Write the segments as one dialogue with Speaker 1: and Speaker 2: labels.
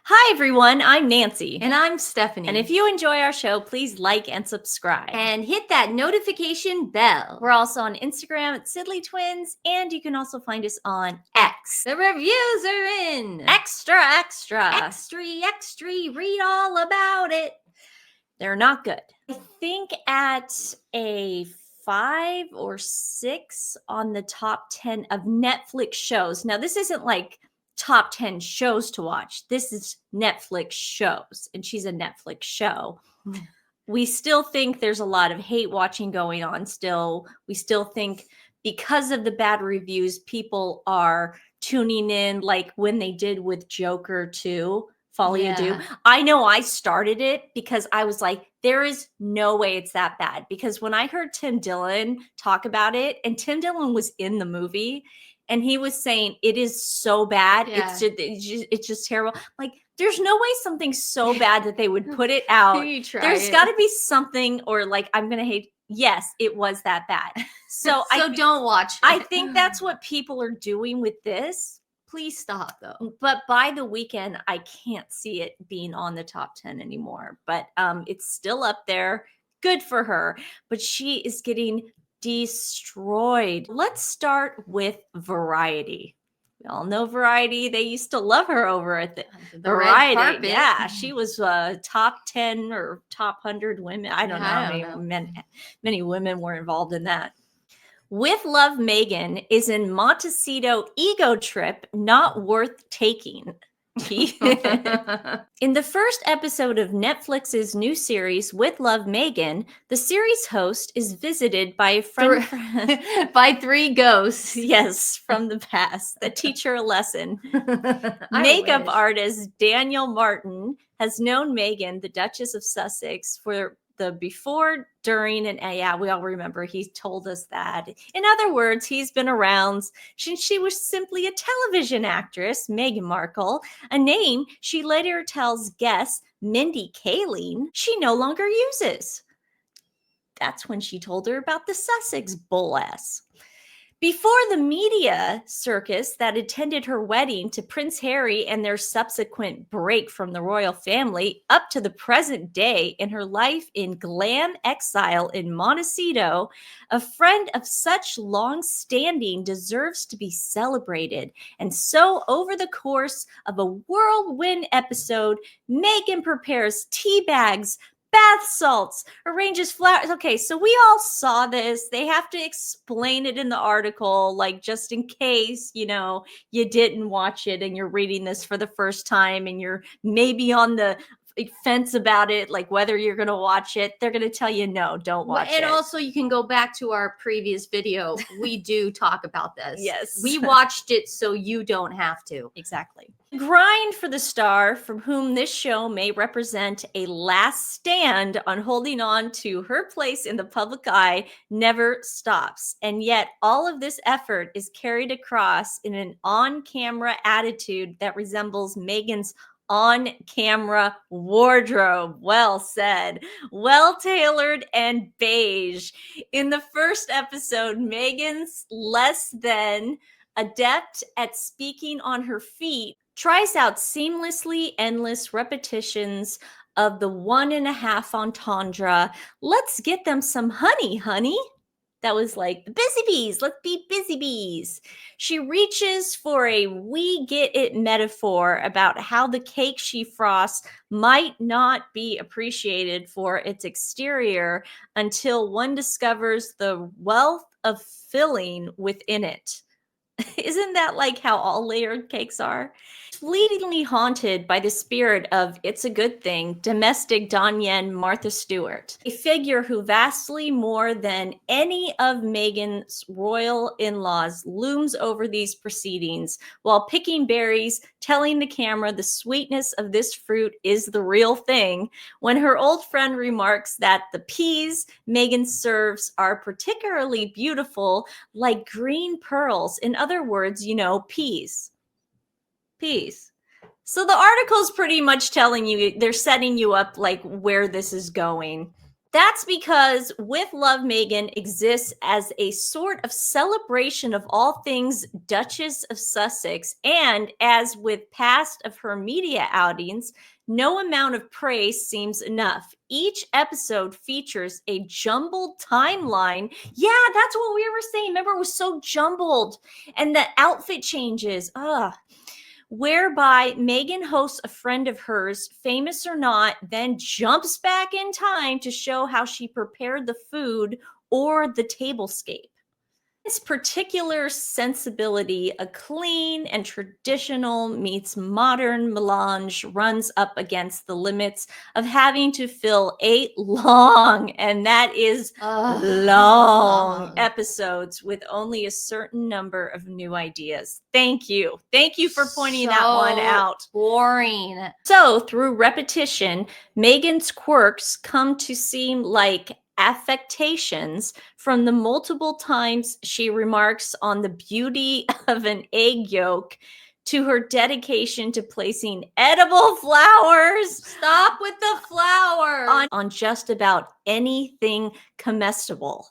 Speaker 1: Hi, everyone. I'm Nancy.
Speaker 2: And I'm Stephanie.
Speaker 1: And if you enjoy our show, please like and subscribe.
Speaker 2: And hit that notification bell.
Speaker 1: We're also on Instagram at TWiN, and you can also find us on X.
Speaker 2: The reviews are in.
Speaker 1: Extra.
Speaker 2: Extra. Read all about it.
Speaker 1: They're not good. I think at a 5 or 6 on the top 10 of Netflix shows. Now, this isn't like top 10 shows to watch. This is Netflix shows, and she's a Netflix show. We still think there's a lot of hate watching going on still. We still think because of the bad reviews, people are tuning in like when they did with Joker 2. Folly Ado. I know I started it because I was like, there is no way it's that bad. Because when I heard Tim Dillon talk about it, and Tim Dillon was in the movie, and he was saying it is so bad, it's just terrible. Like, there's no way something so bad that they would put it out. There's got to be something, or like, I'm gonna hate. Yes, it was that bad. So
Speaker 2: don't watch it.
Speaker 1: I think that's what people are doing with this.
Speaker 2: Please stop, though.
Speaker 1: But by the weekend, I can't see it being on the top 10 anymore. But it's still up there. Good for her. But she is getting destroyed. Let's start with Variety. We all know Variety. They used to love her over at the Variety.
Speaker 2: Red carpet.
Speaker 1: Yeah, she was top 10 or top 100 women. I don't know. Many women were involved in that. With Love, Meghan is in Montecito ego trip not worth taking. In the first episode of Netflix's new series, With Love, Meghan, the series host is visited by a friend
Speaker 2: by 3 ghosts.
Speaker 1: Yes, from the past that teach her a lesson. Makeup artist Daniel Martin has known Meghan, the Duchess of Sussex, for the before, during, and we all remember he told us that. In other words, he's been around since she was simply a television actress, Meghan Markle, a name she later tells guests Mindy Kaling she no longer uses. That's when she told her about the Sussex bull-ass. Before the media circus that attended her wedding to Prince Harry and their subsequent break from the royal family up to the present day in her life in glam exile in Montecito, a friend of such long standing deserves to be celebrated. And so over the course of a whirlwind episode, Meghan prepares tea bags, bath salts, arranges flowers. Okay, so we all saw this. They have to explain it in the article, like just in case, you didn't watch it and you're reading this for the first time and you're maybe on the fence about it, like whether you're going to watch it. They're going to tell you, no, don't watch it.
Speaker 2: And also you can go back to our previous video. We do talk about this.
Speaker 1: Yes.
Speaker 2: We watched it so you don't have to.
Speaker 1: Exactly. Grind for the star, from whom this show may represent a last stand on holding on to her place in the public eye, never stops. And yet all of this effort is carried across in an on-camera attitude that resembles Meghan's on-camera wardrobe. Well said. Well-tailored and beige. In the first episode, Meghan's less than adept at speaking on her feet tries out seamlessly endless repetitions of the 1.5 entendre. Let's get them some honey. That was like the busy bees. Let's be busy bees. She reaches for a we get it metaphor about how the cake she frosts might not be appreciated for its exterior until one discovers the wealth of filling within it. Isn't that like how all layered cakes are? Fleetingly haunted by the spirit of It's a Good Thing, domestic Danielle Martha Stewart, a figure who vastly more than any of Meghan's royal in-laws looms over these proceedings while picking berries, telling the camera the sweetness of this fruit is the real thing, when her old friend remarks that the peas Meghan serves are particularly beautiful, like green pearls. In other words, peas. So the article's pretty much telling you, they're setting you up like where this is going. That's because With Love Meghan exists as a sort of celebration of all things Duchess of Sussex, and as with past of her media outings, no amount of praise seems enough. Each episode features a jumbled timeline. Yeah, that's what we were saying. Remember, it was so jumbled, and the outfit changes. Whereby Meghan hosts a friend of hers, famous or not, then jumps back in time to show how she prepared the food or the tablescape. Its particular sensibility, a clean and traditional meets modern melange, runs up against the limits of having to fill 8 long, and that is long episodes with only a certain number of new ideas. Thank you. Thank you for pointing that one out.
Speaker 2: Boring.
Speaker 1: So, through repetition, Meghan's quirks come to seem like affectations from the multiple times she remarks on the beauty of an egg yolk to her dedication to placing edible flowers.
Speaker 2: Stop with the flowers.
Speaker 1: On just about anything comestible.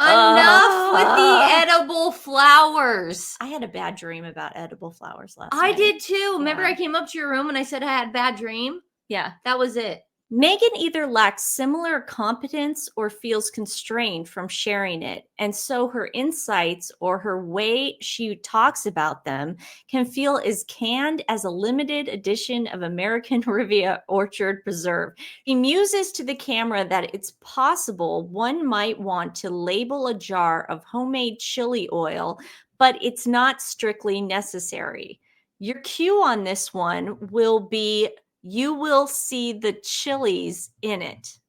Speaker 2: Enough with the edible flowers.
Speaker 1: I had a bad dream about edible flowers last
Speaker 2: I
Speaker 1: night.
Speaker 2: did too. Remember,
Speaker 1: Yeah.
Speaker 2: I came up to your room and I said I had a bad dream?
Speaker 1: Yeah.
Speaker 2: That was it.
Speaker 1: Meghan either lacks similar competence or feels constrained from sharing it, and so her insights or her way she talks about them can feel as canned as a limited edition of American Riviera Orchard Preserve. He muses to the camera that it's possible one might want to label a jar of homemade chili oil, but it's not strictly necessary. Your cue on this one will be you will see the chilies in it.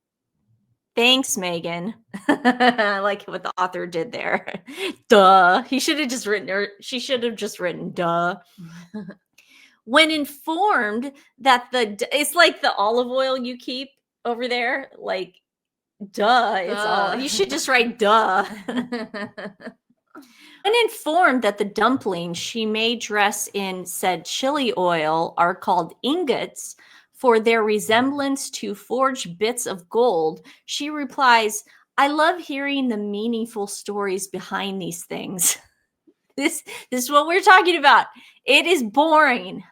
Speaker 1: Thanks, Meghan. I like what the author did there. Duh. He should have just written, or she should have just written, duh. When informed that it's like the olive oil you keep over there, like, duh. It's all, you should just write, duh. When informed that the dumplings she may dress in said chili oil are called ingots for their resemblance to forged bits of gold, she replies, I love hearing the meaningful stories behind these things. This is what we're talking about. It is boring.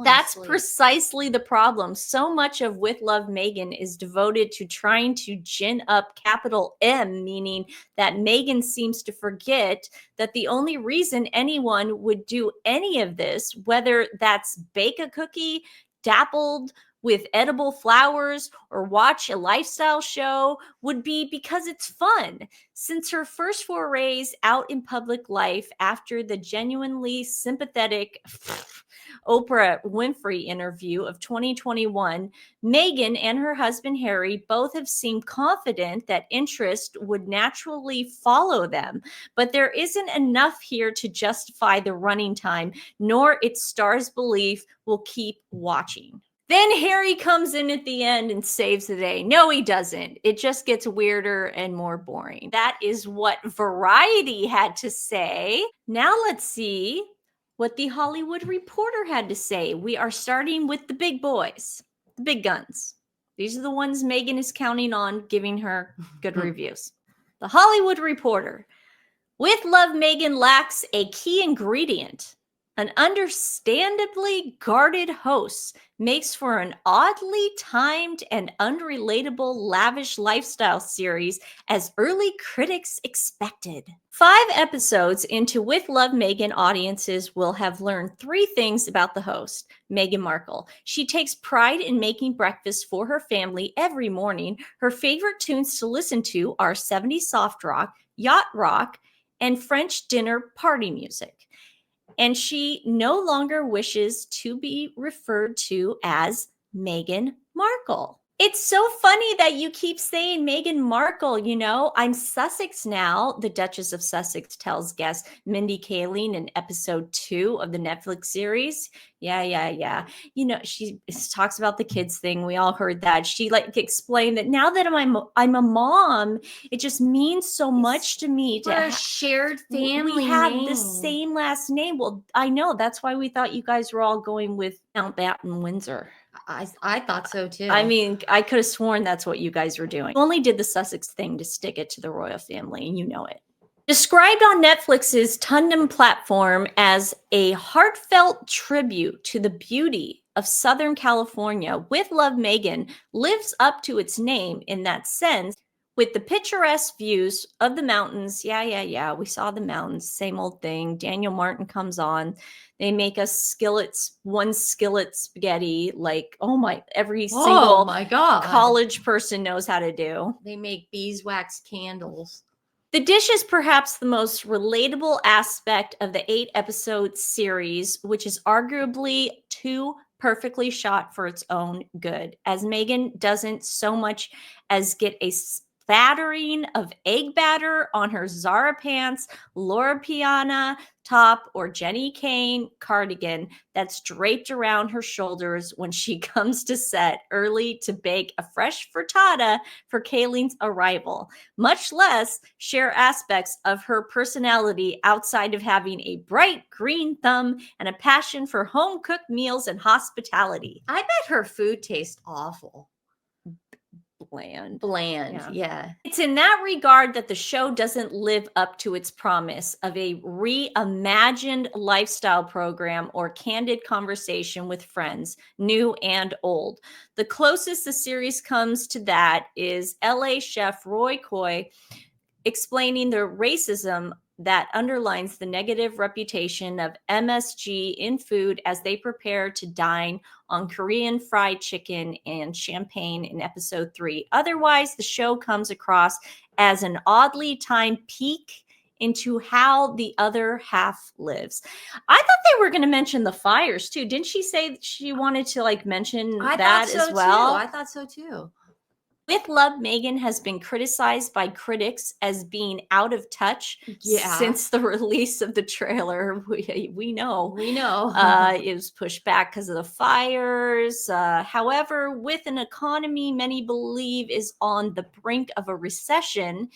Speaker 1: That's precisely the problem. So much of With Love Meghan is devoted to trying to gin up capital M, meaning that Meghan seems to forget that the only reason anyone would do any of this, whether that's bake a cookie, dappled with edible flowers, or watch a lifestyle show, would be because it's fun. Since her first forays out in public life after the genuinely sympathetic Oprah Winfrey interview of 2021, Meghan and her husband Harry both have seemed confident that interest would naturally follow them, but there isn't enough here to justify the running time, nor its stars' belief will keep watching. Then Harry comes in at the end and saves the day. No, he doesn't. It just gets weirder and more boring. That is what Variety had to say. Now let's see what the Hollywood Reporter had to say. We are starting with the big boys, the big guns. These are the ones Meghan is counting on giving her good reviews. The Hollywood Reporter. With Love Meghan lacks a key ingredient. An understandably guarded host makes for an oddly timed and unrelatable lavish lifestyle series as early critics expected. 5 episodes into With Love Meghan, audiences will have learned 3 things about the host, Meghan Markle. She takes pride in making breakfast for her family every morning. Her favorite tunes to listen to are 70s soft rock, yacht rock, and French dinner party music. And she no longer wishes to be referred to as Meghan Markle. It's so funny that you keep saying Meghan Markle. You know, I'm Sussex now, the Duchess of Sussex tells guest Mindy Kaling in episode 2 of the Netflix series. Yeah. You know, she talks about the kids thing. We all heard that. She like explained that now that I'm a mom, it just means so much to me to
Speaker 2: a shared family.
Speaker 1: We have the same last name. Well, I know that's why we thought you guys were all going with Mountbatten Windsor.
Speaker 2: I thought so too.
Speaker 1: I mean, I could have sworn that's what you guys were doing. You only did the Sussex thing to stick it to the royal family, and you know it. Described on Netflix's TWiN platform as a heartfelt tribute to the beauty of Southern California, With Love Meghan lives up to its name in that sense, with the picturesque views of the mountains. Yeah, we saw the mountains, same old thing. Daniel Martin comes on. They make us skillets, one skillet spaghetti, like, oh my, every single
Speaker 2: my God.
Speaker 1: college person knows how to do.
Speaker 2: They make beeswax candles.
Speaker 1: The dish is perhaps the most relatable aspect of the 8-episode series, which is arguably too perfectly shot for its own good, as Meghan doesn't so much as get a spattering of egg batter on her Zara pants, Laura Piana top, or Jenny Kane cardigan that's draped around her shoulders when she comes to set early to bake a fresh frittata for Kayleen's arrival, much less share aspects of her personality outside of having a bright green thumb and a passion for home-cooked meals and hospitality.
Speaker 2: I bet her food tastes awful.
Speaker 1: Bland.
Speaker 2: Yeah.
Speaker 1: It's in that regard that the show doesn't live up to its promise of a reimagined lifestyle program or candid conversation with friends, new and old. The closest the series comes to that is LA chef Roy Coy explaining the racism that underlines the negative reputation of MSG in food as they prepare to dine on Korean fried chicken and champagne in episode 3. Otherwise, the show comes across as an oddly timed peek into how the other half lives. I thought they were going to mention the fires too. Didn't she say she wanted to like mention that as well?
Speaker 2: I thought so too.
Speaker 1: With Love, Meghan has been criticized by critics as being out of touch since the release of the trailer. We know. It was pushed back because of the fires. However, with an economy many believe is on the brink of a recession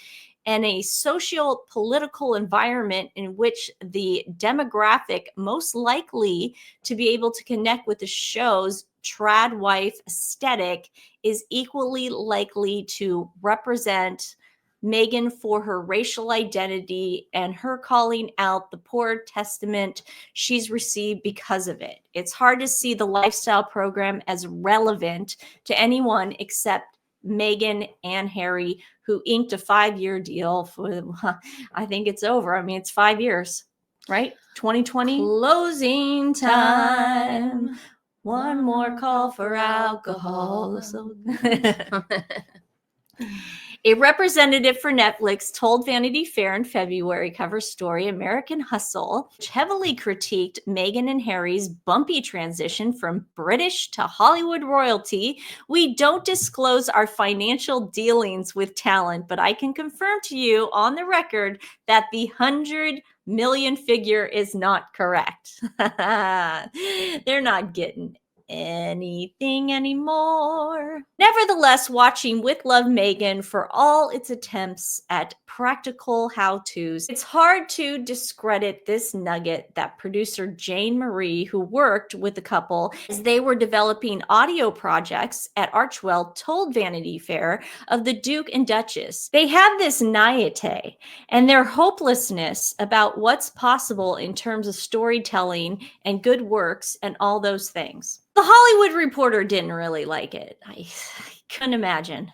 Speaker 1: and a socio-political environment in which the demographic most likely to be able to connect with the show's trad wife aesthetic is equally likely to represent Meghan for her racial identity and her calling out the poor testament she's received because of it. It's hard to see the lifestyle program as relevant to anyone except Meghan and Harry, who inked a 5-year deal for, I think it's over. I mean, it's 5 years, right? 2020.
Speaker 2: Closing time.
Speaker 1: One more call for alcohol. A representative for Netflix told Vanity Fair in February cover story American Hustle, which heavily critiqued Meghan and Harry's bumpy transition from British to Hollywood royalty. We don't disclose our financial dealings with talent, but I can confirm to you on the record that the 100 million figure is not correct. They're not getting anything anymore. Nevertheless, watching With Love Meghan for all its attempts at practical how-tos, it's hard to discredit this nugget that producer Jane Marie, who worked with the couple as they were developing audio projects at Archwell, told Vanity Fair of the Duke and Duchess. They have this naivete and their hopelessness about what's possible in terms of storytelling and good works and all those things. The Hollywood Reporter didn't really like it. I couldn't imagine.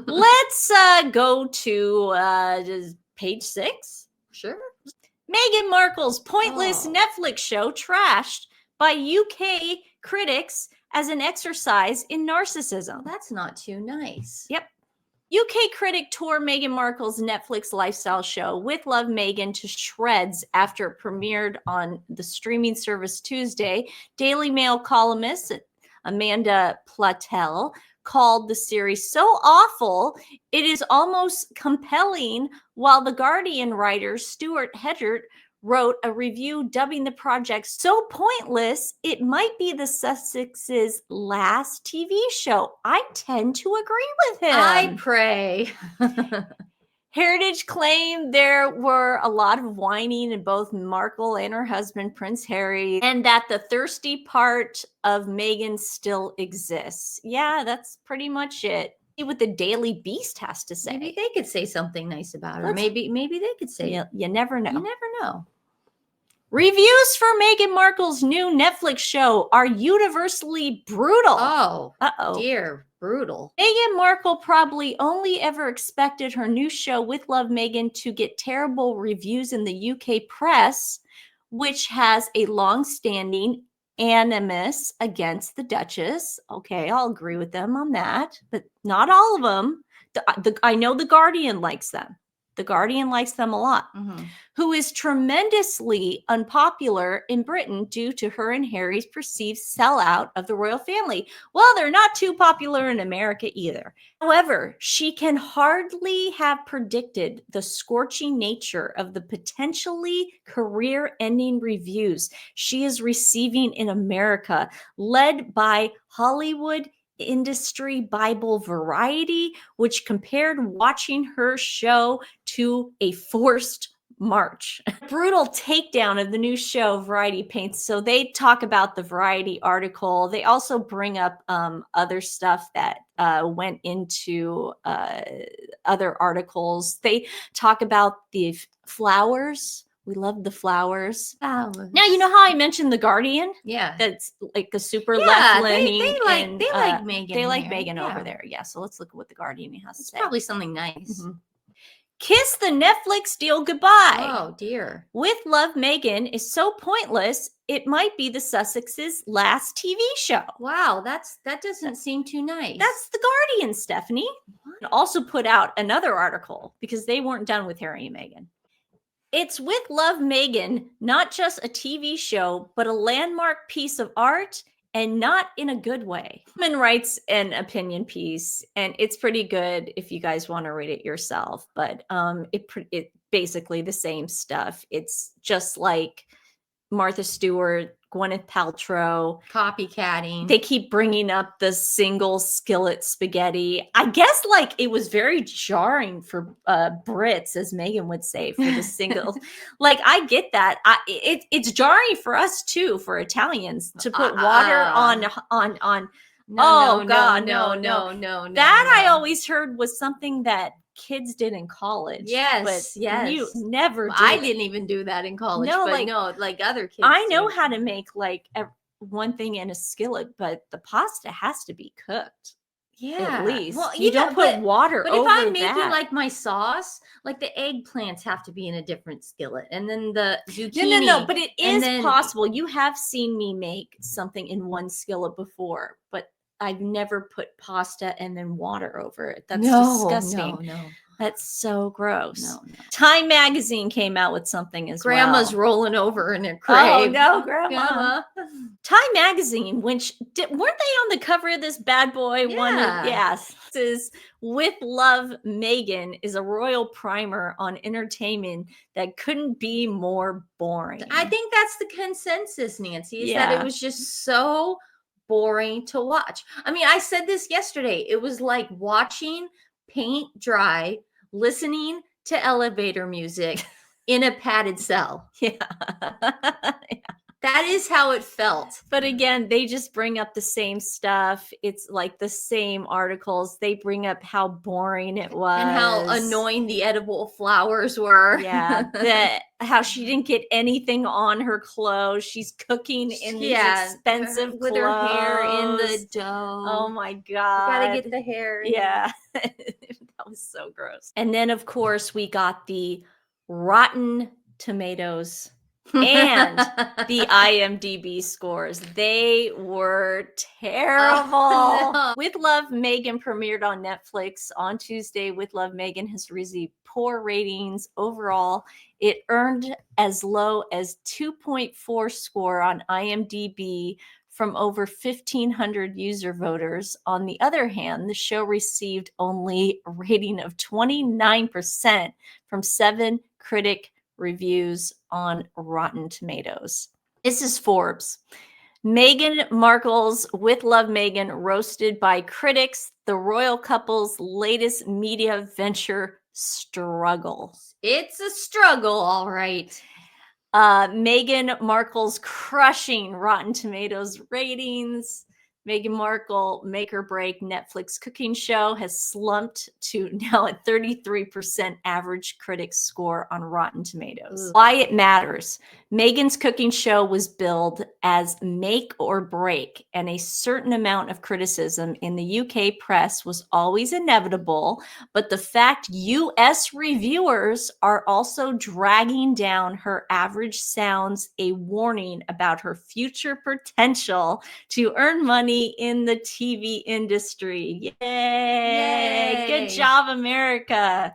Speaker 1: Let's go to page 6.
Speaker 2: Sure.
Speaker 1: Meghan Markle's pointless Netflix show trashed by UK critics as an exercise in narcissism.
Speaker 2: That's not too nice.
Speaker 1: Yep. UK critic tore Meghan Markle's Netflix lifestyle show With Love Meghan to shreds after it premiered on the streaming service Tuesday. Daily Mail columnist Amanda Platell called the series so awful it is almost compelling, while The Guardian writer Stuart Hedgert wrote a review dubbing the project so pointless it might be the Sussex's last TV show. I tend to agree with him.
Speaker 2: I pray.
Speaker 1: Heritage claimed there were a lot of whining in both Markle and her husband, Prince Harry, and that the thirsty part of Meghan still exists. Yeah, that's pretty much it. See what the Daily Beast has to say.
Speaker 2: Maybe they could say something nice about her.
Speaker 1: Let's-
Speaker 2: Maybe they could say.
Speaker 1: You never know.
Speaker 2: You never know.
Speaker 1: Reviews for Meghan Markle's new Netflix show are universally brutal.
Speaker 2: Oh,
Speaker 1: Uh-oh.
Speaker 2: dear, brutal.
Speaker 1: Meghan Markle probably only ever expected her new show, With Love Meghan, to get terrible reviews in the UK press, which has a long-standing animus against the Duchess. Okay, I'll agree with them on that, but not all of them. I know The Guardian likes them. The Guardian likes them a lot.
Speaker 2: Mm-hmm.
Speaker 1: Who is tremendously unpopular in Britain due to her and Harry's perceived sellout of the royal family. Well, they're not too popular in America either. However, she can hardly have predicted the scorching nature of the potentially career-ending reviews she is receiving in America, led by Hollywood industry Bible Variety, which compared watching her show to a forced march. Brutal takedown of the new show Variety paints. So they talk about the Variety article. They also bring up other stuff that went into other articles. They talk about the flowers. We love the flowers.
Speaker 2: Flowers.
Speaker 1: Now, you know how I mentioned The Guardian?
Speaker 2: Yeah.
Speaker 1: That's like a super
Speaker 2: Yeah,
Speaker 1: left-leaning.
Speaker 2: they like Meghan.
Speaker 1: They like
Speaker 2: here.
Speaker 1: Meghan
Speaker 2: Yeah.
Speaker 1: over there. Yeah. So let's look at what The Guardian has to
Speaker 2: It's
Speaker 1: say.
Speaker 2: probably something nice.
Speaker 1: Mhm. Kiss the Netflix deal goodbye.
Speaker 2: Oh dear.
Speaker 1: With Love Meghan is so pointless, it might be the Sussex's last TV show.
Speaker 2: Wow, that doesn't seem too nice.
Speaker 1: That's The Guardian, Stephanie. And also put out another article because they weren't done with Harry and Meghan. It's With Love Meghan, not just a TV show, but a landmark piece of art, and not in a good way. Human writes an opinion piece, and it's pretty good if you guys want to read it yourself. But it basically the same stuff. It's just like Martha Stewart, Gwyneth Paltrow.
Speaker 2: Copycatting.
Speaker 1: They keep bringing up the single skillet spaghetti. I guess like it was very jarring for Brits, as Meghan would say, for the single. Like I get that. It's jarring for us too, for Italians, to put water on.
Speaker 2: No,
Speaker 1: God,
Speaker 2: no.
Speaker 1: That I always heard was something that kids did in college.
Speaker 2: Yes,
Speaker 1: but
Speaker 2: yes.
Speaker 1: You never did.
Speaker 2: I didn't even do that in college.
Speaker 1: No,
Speaker 2: but like other kids.
Speaker 1: I know
Speaker 2: do.
Speaker 1: how to make like one thing in a skillet, but the pasta has to be cooked.
Speaker 2: Yeah,
Speaker 1: at least.
Speaker 2: Well,
Speaker 1: you don't put water
Speaker 2: But
Speaker 1: over
Speaker 2: if I'm making
Speaker 1: that.
Speaker 2: like my sauce, like the eggplants have to be in a different skillet, and then the zucchini.
Speaker 1: No. But it is
Speaker 2: then-
Speaker 1: possible. You have seen me make something in one skillet before, but I've never put pasta and then water over it. That's disgusting.
Speaker 2: No.
Speaker 1: That's so gross.
Speaker 2: No.
Speaker 1: Time Magazine came out with something as
Speaker 2: Grandma's
Speaker 1: well.
Speaker 2: rolling over in her
Speaker 1: Oh
Speaker 2: grave.
Speaker 1: no, Grandma. Time Magazine, weren't they on the cover of this bad boy?
Speaker 2: Yeah.
Speaker 1: Yes. This is With Love Meghan is a royal primer on entertainment that couldn't be more boring.
Speaker 2: I think that's the consensus, Nancy, is that
Speaker 1: Yeah.
Speaker 2: it was just so boring to watch. I mean, I said this yesterday. It was like watching paint dry, listening to elevator music in a padded cell.
Speaker 1: Yeah.
Speaker 2: That is how it felt.
Speaker 1: But again, they just bring up the same stuff. It's like the same articles. They bring up how boring it was.
Speaker 2: And how annoying the edible flowers were.
Speaker 1: Yeah. How she didn't get anything on her clothes. She's cooking in these expensive
Speaker 2: with
Speaker 1: clothes.
Speaker 2: her hair in the dough.
Speaker 1: Oh my God.
Speaker 2: You gotta get the hair.
Speaker 1: Yeah. That was so gross. And then, of course, we got the Rotten Tomatoes and the IMDb scores. They were terrible.
Speaker 2: Oh, no.
Speaker 1: With Love Meghan premiered on Netflix on Tuesday. With Love Meghan has received poor ratings overall. It earned as low as 2.4 score on IMDb from over 1,500 user voters. On the other hand, the show received only a rating of 29% from 7 critic reviews on Rotten Tomatoes. This is Forbes. Meghan Markle's With Love Meghan roasted by critics. The royal couple's latest media venture struggle.
Speaker 2: It's a struggle, all right.
Speaker 1: Meghan Markle's crushing Rotten Tomatoes ratings. Meghan Markle, make or break Netflix cooking show, has slumped to now at 33% average critics score on Rotten Tomatoes. Why it matters. Meghan's cooking show was billed as make or break, and a certain amount of criticism in the UK press was always inevitable, but the fact US reviewers are also dragging down her average sounds a warning about her future potential to earn money in the TV industry. Yay! Good job, America.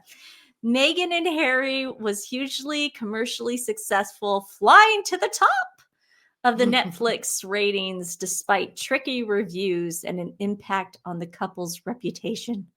Speaker 1: Meghan and Harry was hugely commercially successful, flying to the top of the Netflix ratings despite tricky reviews and an impact on the couple's reputation.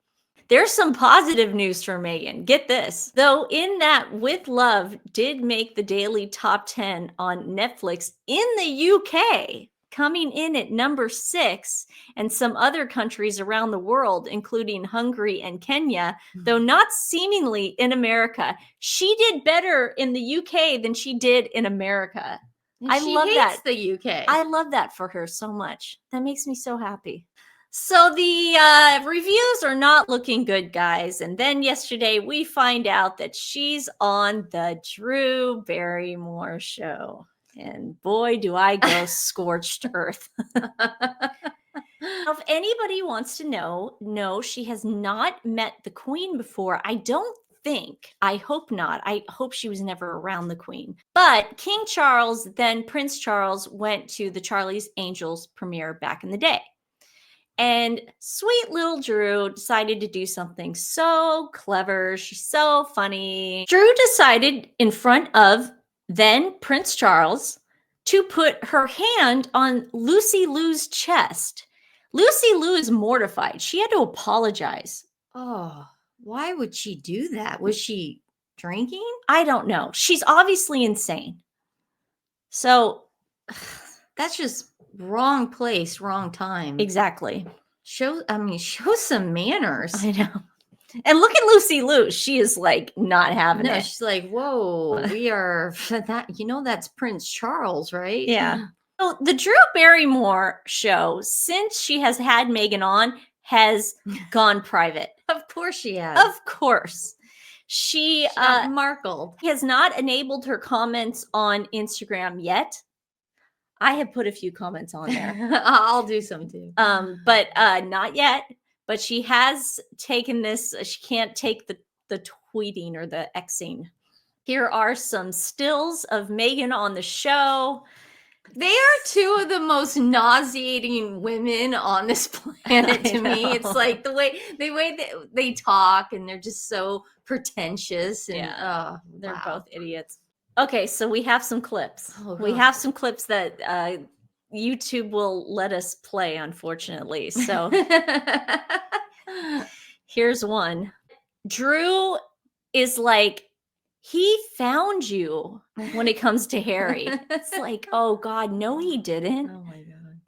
Speaker 1: There's some positive news for Meghan. Get this. Though In That With Love did make the daily top 10 on Netflix in the UK, coming in at number 6, and some other countries around the world, including Hungary and Kenya, though not seemingly in America. She did better in the UK than she did in America.
Speaker 2: I love that. The UK.
Speaker 1: I love that for her so much. That makes me so happy. So the reviews are not looking good, guys. And then yesterday we find out that she's on the Drew Barrymore show. And boy, do I go scorched earth. If anybody wants to know, no, she has not met the Queen before. I don't think. I hope not. I hope she was never around the Queen. But King Charles, then Prince Charles, went to the Charlie's Angels premiere back in the day. And sweet little Drew decided to do something so clever. She's so funny. Drew decided in front of then Prince Charles to put her hand on Lucy Liu's chest. Lucy Liu is mortified. She had to apologize.
Speaker 2: Oh, why would she do that? Was she drinking?
Speaker 1: I don't know. She's obviously insane. So
Speaker 2: that's just wrong place, wrong time.
Speaker 1: Exactly.
Speaker 2: Show some manners.
Speaker 1: I know. And look at Lucy Liu. She is like not having it.
Speaker 2: She's like, whoa, we are that, that's Prince Charles, right?
Speaker 1: Yeah. So the Drew Barrymore show, since she has had Meghan on, has gone private.
Speaker 2: Of course she has.
Speaker 1: Of course. She
Speaker 2: Markle
Speaker 1: has not enabled her comments on Instagram yet. I have put a few comments on there.
Speaker 2: I'll do some too.
Speaker 1: But not yet. But she has taken this. She can't take the tweeting or the Xing. Here are some stills of Meghan on the show.
Speaker 2: They are two of the most nauseating women on this planet to me. It's like the way they talk, and they're just so pretentious. And
Speaker 1: they're both idiots. Okay, so we have some clips.
Speaker 2: Oh,
Speaker 1: we have some clips that YouTube will let us play, unfortunately. So here's one. Drew is like, he found you when it comes to Harry. It's like, oh God, no, he didn't.
Speaker 2: Oh my God.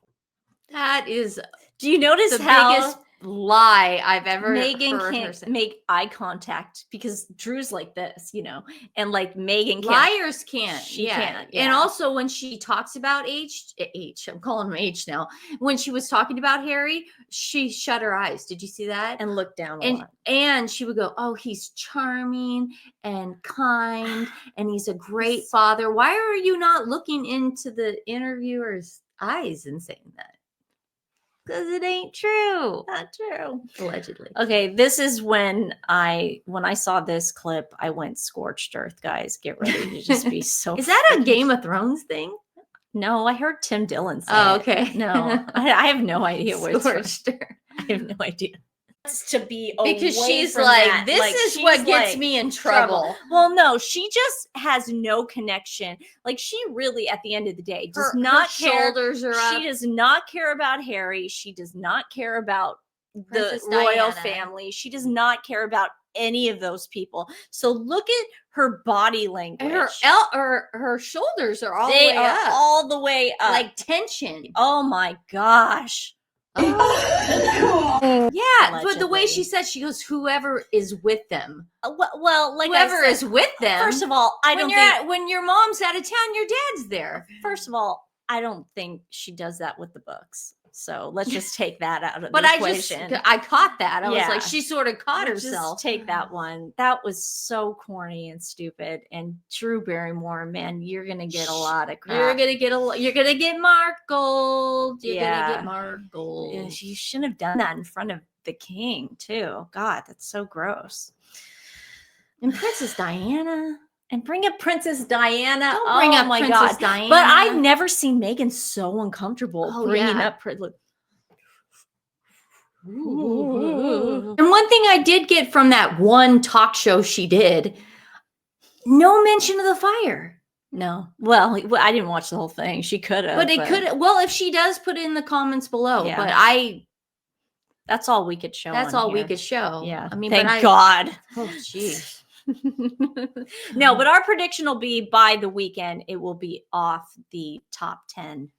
Speaker 2: That is,
Speaker 1: do you notice
Speaker 2: the
Speaker 1: how
Speaker 2: biggest lie I've ever
Speaker 1: Meghan
Speaker 2: heard
Speaker 1: can't make eye contact because Drew's like this, and like Meghan can't.
Speaker 2: Liars can't.
Speaker 1: She can't. Yeah.
Speaker 2: And also when she talks about H, I'm calling him H now. When she was talking about Harry, she shut her eyes. Did you see that?
Speaker 1: And looked down a lot.
Speaker 2: And she would go, oh, he's charming and kind and he's a great father. Why are you not looking into the interviewer's eyes and saying that? Because it ain't true.
Speaker 1: Not true.
Speaker 2: Allegedly.
Speaker 1: Okay, this is when I saw this clip, I went scorched earth, guys. Get ready to just be so.
Speaker 2: Is that a Game of Thrones thing?
Speaker 1: No, I heard Tim Dillon say
Speaker 2: it. Okay.
Speaker 1: No, I have no idea what
Speaker 2: scorched
Speaker 1: it's I have no idea. To be
Speaker 2: because she's
Speaker 1: like,
Speaker 2: that. This is what gets me in trouble.
Speaker 1: Well, no, she just has no connection. Like, she really, at the end of the day, does not care.
Speaker 2: Shoulders are up.
Speaker 1: She does not care about Harry. She does not care about
Speaker 2: Princess
Speaker 1: the royal
Speaker 2: Diana.
Speaker 1: family. She does not care about any of those people. So look at her body language.
Speaker 2: Her shoulders are all the way up.
Speaker 1: all the way up.
Speaker 2: Like tension.
Speaker 1: Oh my gosh.
Speaker 2: Yeah, but the way
Speaker 1: Allegedly.
Speaker 2: she said, she goes, whoever is with them.
Speaker 1: Well, like
Speaker 2: Whoever
Speaker 1: I
Speaker 2: is
Speaker 1: said,
Speaker 2: with them.
Speaker 1: first of all, I don't think.
Speaker 2: When your mom's out of town, your dad's there.
Speaker 1: First of all, I don't think she does that with the books. So let's just take that out of
Speaker 2: But
Speaker 1: the
Speaker 2: I
Speaker 1: equation.
Speaker 2: caught that. I was
Speaker 1: Yeah.
Speaker 2: like, she sort of caught
Speaker 1: Let's
Speaker 2: herself.
Speaker 1: Just take that one. That was so corny and stupid. And Drew Barrymore, man, you're gonna get a lot of crap.
Speaker 2: You're gonna get Mark Gold. You're gonna
Speaker 1: Yeah.
Speaker 2: get Mark Gold.
Speaker 1: Yeah, you shouldn't have done that in front of the king, too. God, that's so gross.
Speaker 2: And Princess Diana.
Speaker 1: And bring up Princess Diana.
Speaker 2: Don't bring up
Speaker 1: my
Speaker 2: Princess
Speaker 1: God.
Speaker 2: Diana.
Speaker 1: But I've never seen Megan so uncomfortable bringing up.
Speaker 2: And one thing I did get from that one talk show she did, no mention of the fire.
Speaker 1: No. Well, I didn't watch the whole thing. She could have.
Speaker 2: But it could. Well, if she does, put it in the comments below.
Speaker 1: Yeah.
Speaker 2: But
Speaker 1: that's all we could show.
Speaker 2: That's all we could show.
Speaker 1: Yeah.
Speaker 2: I mean,
Speaker 1: thank God.
Speaker 2: Oh, jeez.
Speaker 1: No, but our prediction will be by the weekend, it will be off the top 10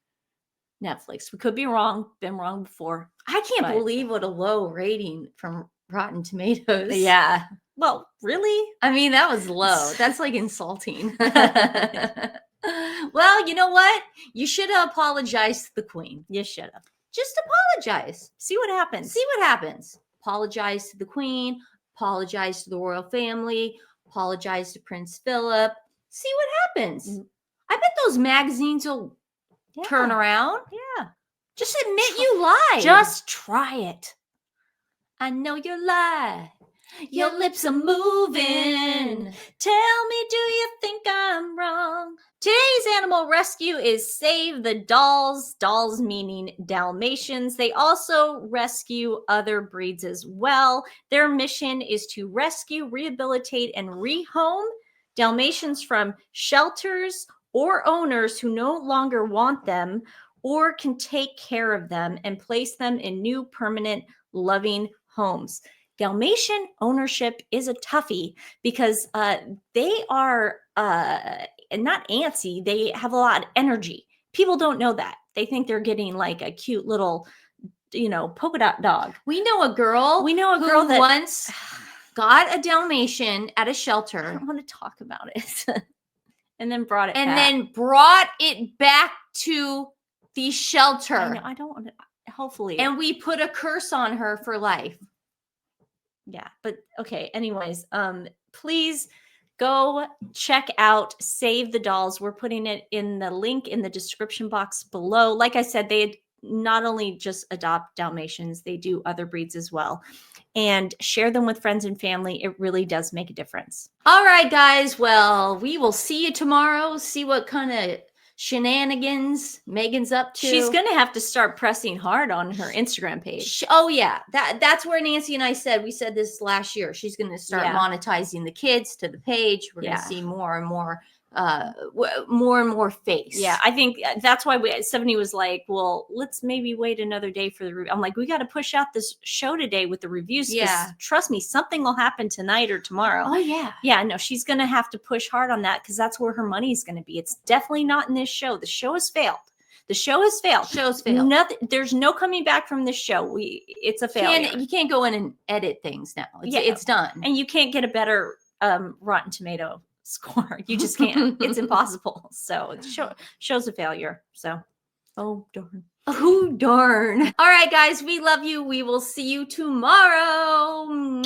Speaker 1: Netflix. We could be wrong. Been wrong before.
Speaker 2: I can't believe what a low rating from Rotten Tomatoes.
Speaker 1: Yeah. Well, really?
Speaker 2: I mean, that was low. That's like insulting. Well, you know what? You should have apologized to the Queen.
Speaker 1: You should have.
Speaker 2: Just apologize.
Speaker 1: See what happens.
Speaker 2: See what happens. Apologize to the Queen. Apologize to the royal family. Apologize to Prince Philip. See what happens. I bet those magazines will turn around.
Speaker 1: Yeah.
Speaker 2: Just admit you lied.
Speaker 1: Just try it.
Speaker 2: I know you lie. Your lips are moving.
Speaker 1: Tell me, do you think I'm wrong? Today's animal rescue is Save the Dolls. Dolls meaning Dalmatians. They also rescue other breeds as well. Their mission is to rescue, rehabilitate, and rehome Dalmatians from shelters or owners who no longer want them or can take care of them and place them in new, permanent, loving homes. Dalmatian ownership is a toughie because they are not antsy. They have a lot of energy. People don't know that. They think they're getting like a cute little, polka dot dog.
Speaker 2: We know a girl who
Speaker 1: that
Speaker 2: once got a Dalmatian at a shelter.
Speaker 1: I don't want to talk about it. And then brought it
Speaker 2: and
Speaker 1: back.
Speaker 2: then brought it back to the shelter.
Speaker 1: I know, I don't want to, hopefully.
Speaker 2: And we put a curse on her for life.
Speaker 1: Yeah, but okay. Anyways, please go check out Save the Dolls. We're putting it in the link in the description box below. Like I said, they not only just adopt Dalmatians, they do other breeds as well. And share them with friends and family. It really does make a difference.
Speaker 2: All right, guys. Well, we will see you tomorrow. See what kind of shenanigans Meghan's up to.
Speaker 1: She's going to have to start pressing hard on her Instagram page.
Speaker 2: Oh, yeah. That's where Nancy and I said, we said this last year. She's going to start monetizing the kids to the page. We're going to see more and more face.
Speaker 1: Yeah, I think that's why Stephanie was like, well, let's maybe wait another day for the review. I'm like, we got to push out this show today with the reviews.
Speaker 2: Yeah.
Speaker 1: Trust me, something will happen tonight or tomorrow.
Speaker 2: Oh, yeah.
Speaker 1: Yeah, no, she's going to have to push hard on that because that's where her money is going to be. It's definitely not in this show. The show has failed. The show has failed.
Speaker 2: Show's failed.
Speaker 1: Nothing. There's no coming back from this show. It's a failure.
Speaker 2: You can't go in and edit things now. It's done.
Speaker 1: And you can't get a better Rotten Tomato score. You just can't. It's impossible. So show's a failure. So, oh darn.
Speaker 2: Oh darn. All right, guys, we love you. We will see you tomorrow.